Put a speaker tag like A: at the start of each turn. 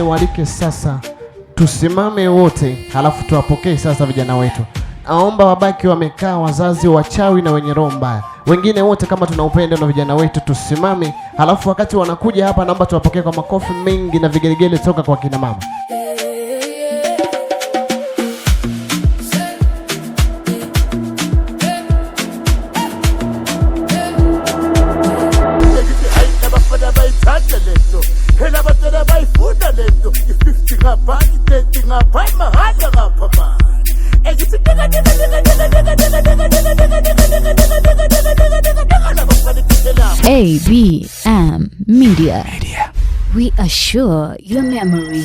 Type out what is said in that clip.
A: niwaalike sasa tusimame wote, halafu tuwapokee sasa vijana wetu. Naomba wabaki wamekaa wazazi wachawi na wenye roho mbaya. Wengine wote kama tuna upendo na vijana wetu tusimame, halafu wakati wanakuja hapa naomba tuwapokee kwa makofi mengi na vigelegele toka kwa kina mama.
B: ABM Media. We assure your memory.